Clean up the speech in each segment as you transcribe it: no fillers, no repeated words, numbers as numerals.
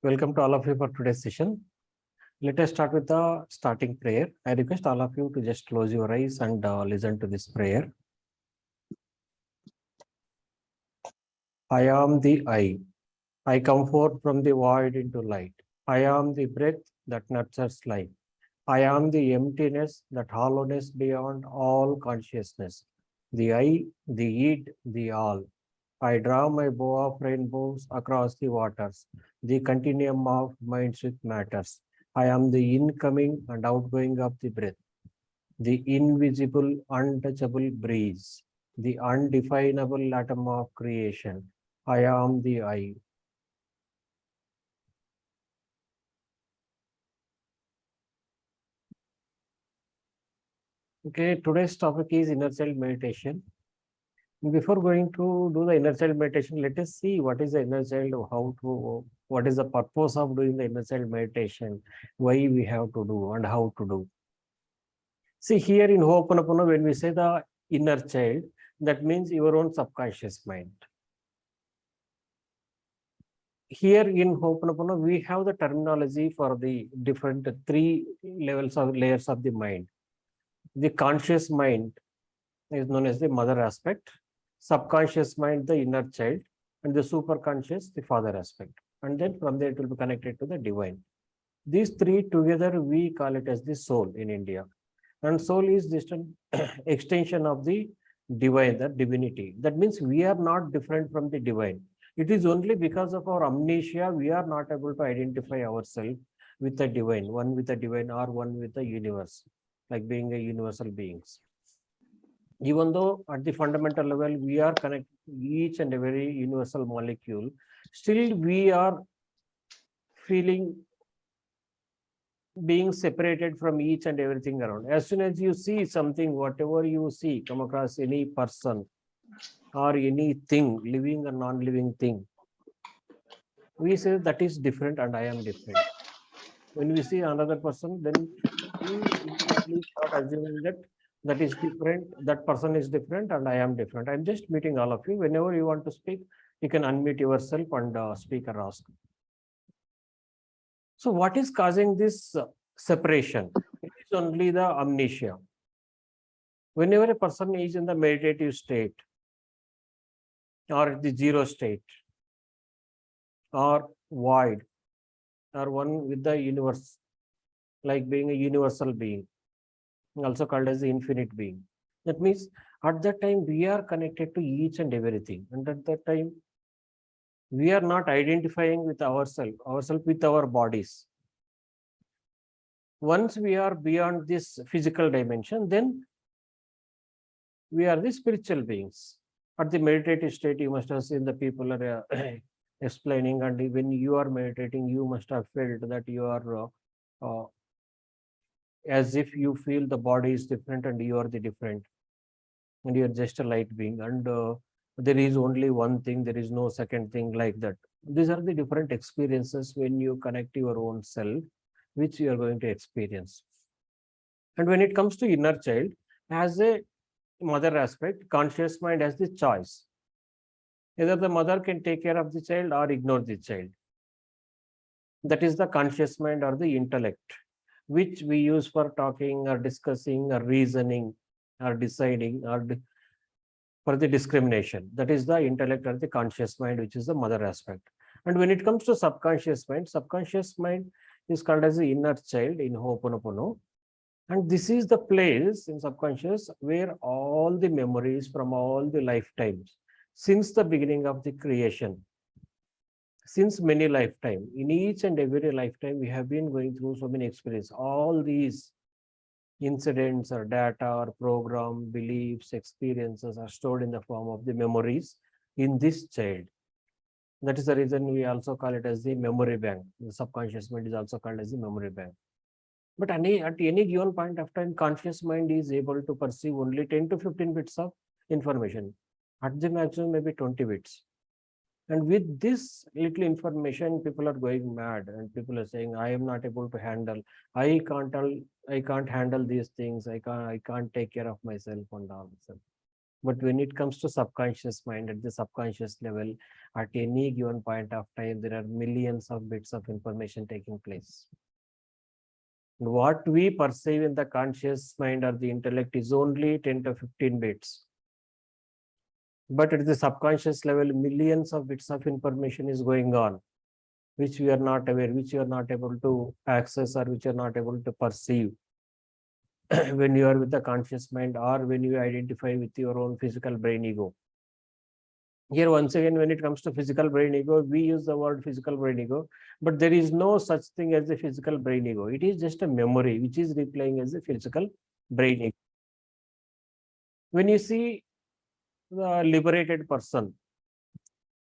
Welcome to all of you for today's session. Let us start with the starting prayer. I request all of you to just close your eyes and listen to this prayer. I am the I. I come forth from the void into light. I am the breath that nurtures life. I am the emptiness, that hollowness beyond all consciousness. The I, the id, the all. I draw my bow of rainbows across the waters, the continuum of minds with matters. I am the incoming and outgoing of the breath, the invisible, untouchable breeze, the undefinable atom of creation. I am the I. Okay, today's topic is inner child meditation. Before going to do the inner child meditation, let us see what is the inner child, what is the purpose of doing the inner child meditation, why we have to do and how to do. See, here in Hooponopono, when we say the inner child, that means your own subconscious mind. Here in Hooponopono, we have the terminology for the different three layers of the mind. The conscious mind is known as the mother aspect, subconscious mind, the inner child, and the superconscious, the father aspect. And then from there, it will be connected to the divine. These three together, we call it as the soul in India. And soul is just an extension of the divine, the divinity. That means we are not different from the divine. It is only because of our amnesia, we are not able to identify ourselves with the divine, one with the divine or one with the universe, like being a universal beings. Even though at the fundamental level, we are connected to each and every universal molecule, still we are feeling being separated from each and everything around. As soon as you see something, whatever you see, come across any person or anything, living or non-living thing, we say that is different and I am different. When we see another person, then we immediately start assuming that that is different, that person is different and I am different. I'm just meeting all of you. Whenever you want to speak, you can unmute yourself and speak or ask. So what is causing this separation? It is only the amnesia. Whenever a person is in the meditative state or the zero state or void or one with the universe, like being a universal being, also called as the infinite being. That means at that time we are connected to each and everything. And at that time, we are not identifying with ourselves with our bodies. Once we are beyond this physical dimension, then we are the spiritual beings. At the meditative state, you must have seen the people are explaining, and when you are meditating, you must have felt that you are as if you feel the body is different and you are the different, and you're just a light being, and there is only one thing, there is no second thing, like that. These are the different experiences when you connect your own self, which you are going to experience. And when it comes to inner child, as a mother aspect, conscious mind has the choice. Either the mother can take care of the child or ignore the child. That is the conscious mind or the intellect, which we use for talking or discussing or reasoning or deciding or for the discrimination. That is the intellect or the conscious mind, which is the mother aspect. And when it comes to subconscious mind is called as the inner child in Hooponopono. And this is the place in subconscious where all the memories from all the lifetimes, since the beginning of the creation, since many lifetime, in each and every lifetime, we have been going through so many experiences. All these incidents or data or program, beliefs, experiences are stored in the form of the memories in this child. That is the reason we also call it as the memory bank. The subconscious mind is also called as the memory bank. But at any given point of time, conscious mind is able to perceive only 10 to 15 bits of information. At the maximum, maybe 20 bits. And with this little information, people are going mad, and people are saying, I am not able to handle, I can't handle these things, I can't take care of myself and all. But when it comes to subconscious mind, at the subconscious level, at any given point of time, there are millions of bits of information taking place. What we perceive in the conscious mind or the intellect is only 10 to 15 bits. But at the subconscious level, millions of bits of information is going on, which we are not aware, which you are not able to access, or which you are not able to perceive when you are with the conscious mind, or when you identify with your own physical brain ego. Here, once again, when it comes to physical brain ego, we use the word physical brain ego, but there is no such thing as a physical brain ego. It is just a memory which is replaying as a physical brain ego. When you see the liberated person,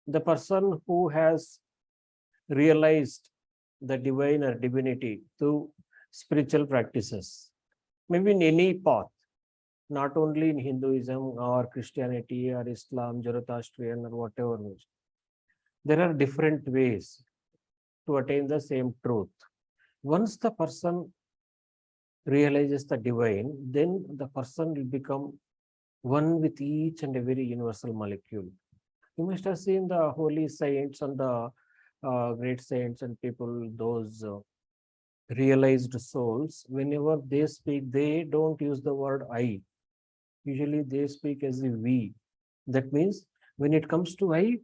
the person who has realized the divine or divinity through spiritual practices, maybe in any path, not only in Hinduism or Christianity or Islam, Zoroastrian or whatever. There are different ways to attain the same truth. Once the person realizes the divine, then the person will become one with each and every universal molecule. You must have seen the holy saints and the great saints and people, those realized souls, whenever they speak, they don't use the word I. Usually they speak as a we. That means when it comes to I,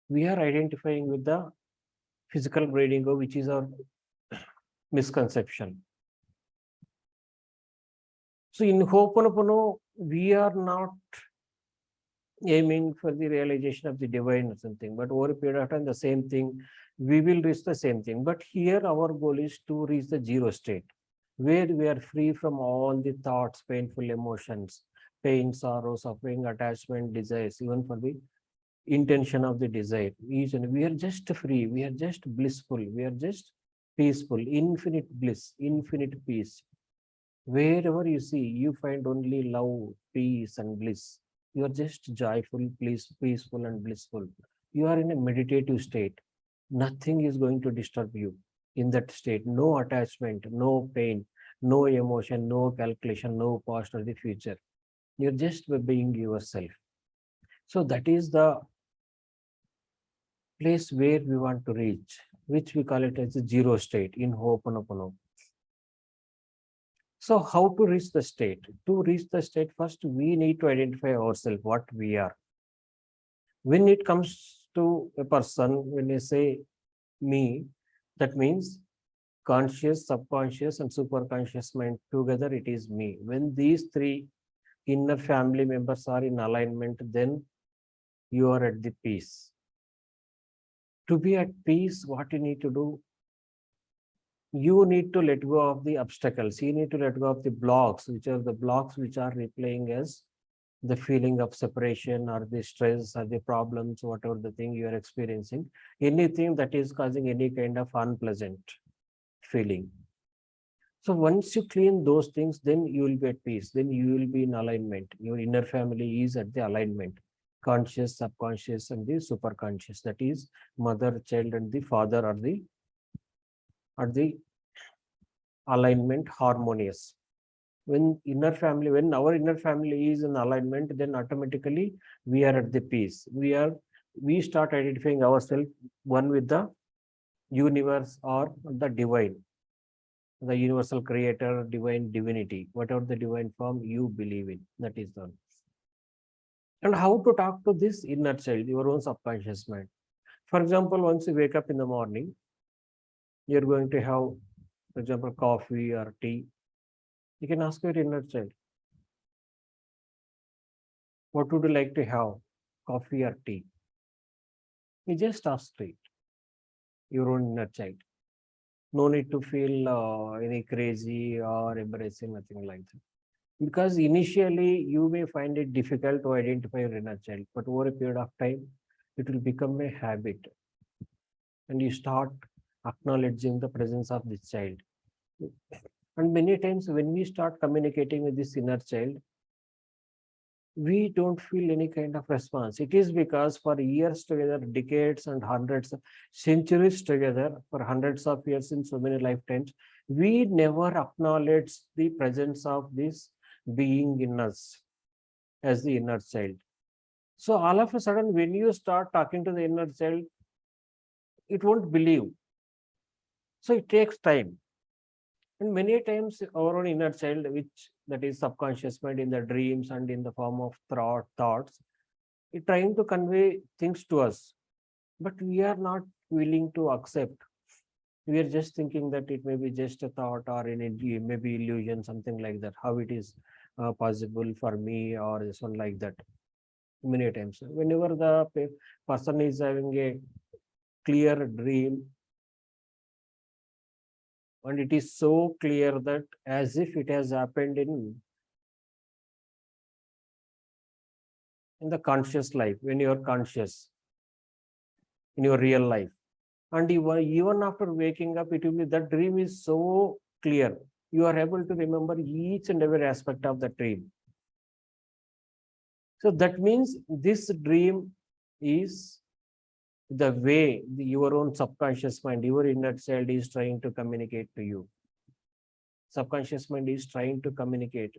we are identifying with the physical brain ego, which is our misconception. So in Hooponopono, we are not aiming for the realization of the divine or something, but over a period of time, the same thing, we will reach the same thing. But here our goal is to reach the zero state, where we are free from all the thoughts, painful emotions, pain, sorrow, suffering, attachment, desires, even for the intention of the desire. We are just free, we are just blissful, we are just peaceful, infinite bliss, infinite peace. Wherever you see, you find only love, peace, and bliss. You are just joyful, peaceful, and blissful. You are in a meditative state. Nothing is going to disturb you in that state. No attachment, no pain, no emotion, no calculation, no past or the future. You're just being yourself. So that is the place where we want to reach, which we call it as the zero state in Ho'oponopono. So how to reach the state? To reach the state, first we need to identify ourselves, what we are. When it comes to a person, when you say me, that means conscious, subconscious, and superconscious mind together, it is me. When these three inner family members are in alignment, then you are at the peace. To be at peace, what you need to do? You need to let go of the obstacles. You need to let go of the blocks, which are replaying as the feeling of separation or the stress or the problems, whatever the thing you are experiencing, anything that is causing any kind of unpleasant feeling. So once you clean those things, then you will be at peace. Then you will be in alignment. Your inner family is at the alignment. Conscious, subconscious, and the superconscious. That is mother, child, and the father are the alignment harmonious. When our inner family is in alignment, then automatically we are at the peace. We start identifying ourselves one with the universe or the divine, the universal creator, divine divinity, whatever the divine form you believe in, that is the. And how to talk to this inner child, your own subconscious mind. For example, once you wake up in the morning, you're going to have, for example, coffee or tea. You can ask your inner child, what would you like to have, coffee or tea? You just ask straight, your own inner child. No need to feel any crazy or embarrassing, nothing like that. Because initially you may find it difficult to identify your inner child, but over a period of time, it will become a habit. And you start acknowledging the presence of this child. And many times when we start communicating with this inner child, we don't feel any kind of response. It is because for years together, decades and hundreds, centuries together, for hundreds of years in so many lifetimes, we never acknowledge the presence of this being in us. as the inner child. So all of a sudden, when you start talking to the inner child, it won't believe. So it takes time. And many times our own inner child, which that is subconscious mind in the dreams and in the form of thoughts, it trying to convey things to us, but we are not willing to accept. We are just thinking that it may be just a thought or energy, maybe illusion, something like that. How it is possible for me or this one like that. Many times, whenever the person is having a clear dream, and it is so clear that as if it has happened in the conscious life, when you are conscious in your real life, and even after waking up, it will be that dream is so clear. You are able to remember each and every aspect of the dream. So that means this dream is the way your own subconscious mind, your inner child is trying to communicate to you. Subconscious mind is trying to communicate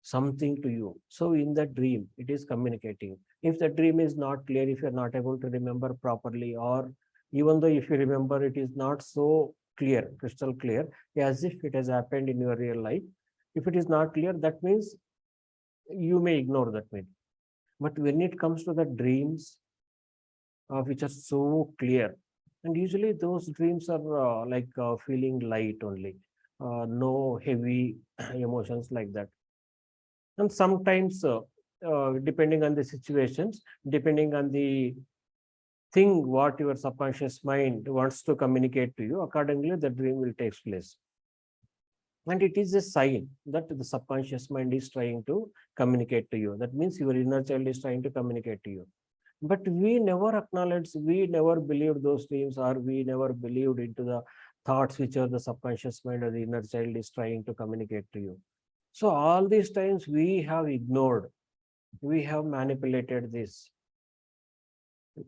something to you. So in the dream, it is communicating. If the dream is not clear, if you're not able to remember properly, or even though if you remember, it is not so clear, crystal clear, as if it has happened in your real life. If it is not clear, that means you may ignore that meaning. But when it comes to the dreams, which are so clear, and usually those dreams are like feeling light only, no heavy emotions like that. And sometimes, depending on the situations, depending on the thing what your subconscious mind wants to communicate to you, accordingly the dream will take place. And it is a sign that the subconscious mind is trying to communicate to you. That means your inner child is trying to communicate to you. But we never acknowledge, we never believed those dreams, or we never believed into the thoughts which are the subconscious mind or the inner child is trying to communicate to you. So all these times we have ignored, we have manipulated this,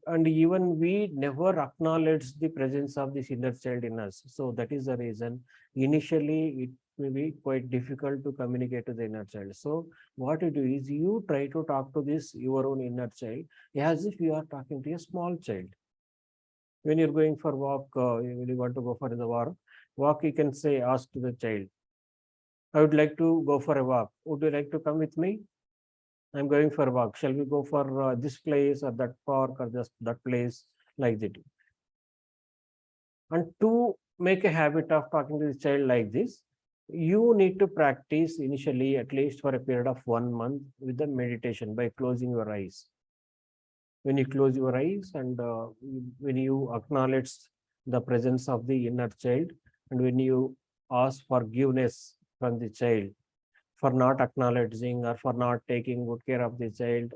and even we never acknowledge the presence of this inner child in us. So that is the reason initially it may be quite difficult to communicate to the inner child. So what you do is you try to talk to this your own inner child as if you are talking to a small child. When you're going for walk, when you want to go for the walk, you can say, ask to the child, I would like to go for a walk. Would you like to come with me? I'm going for a walk. Shall we go for this place or that park or just that place, like that? And to make a habit of talking to the child like this, you need to practice initially at least for a period of 1 month with the meditation by closing your eyes. When you close your eyes and when you acknowledge the presence of the inner child, and when you ask forgiveness from the child for not acknowledging or for not taking good care of the child,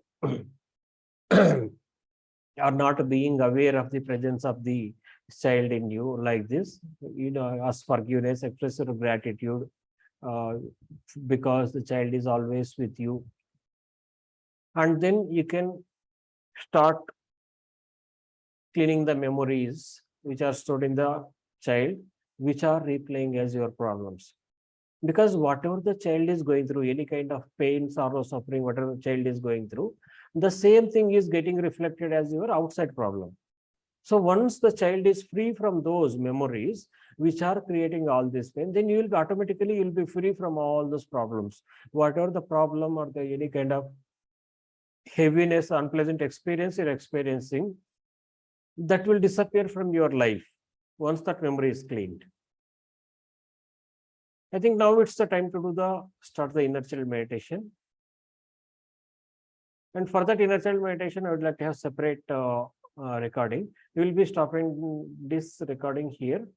or not being aware of the presence of the child in you, like this, ask forgiveness, express your gratitude, uh, because the child is always with you. And then you can start cleaning the memories which are stored in the child, which are replaying as your problems. Because whatever the child is going through, any kind of pain, sorrow, suffering, whatever the child is going through, the same thing is getting reflected as your outside problem. So once the child is free from those memories which are creating all this pain, then you will automatically you'll be free from all those problems. Whatever the problem or the any kind of heaviness, unpleasant experience you're experiencing, that will disappear from your life once that memory is cleaned. I think now it's the time to start the inner child meditation. And for that inner child meditation, I would like to have separate recording. We will be stopping this recording here.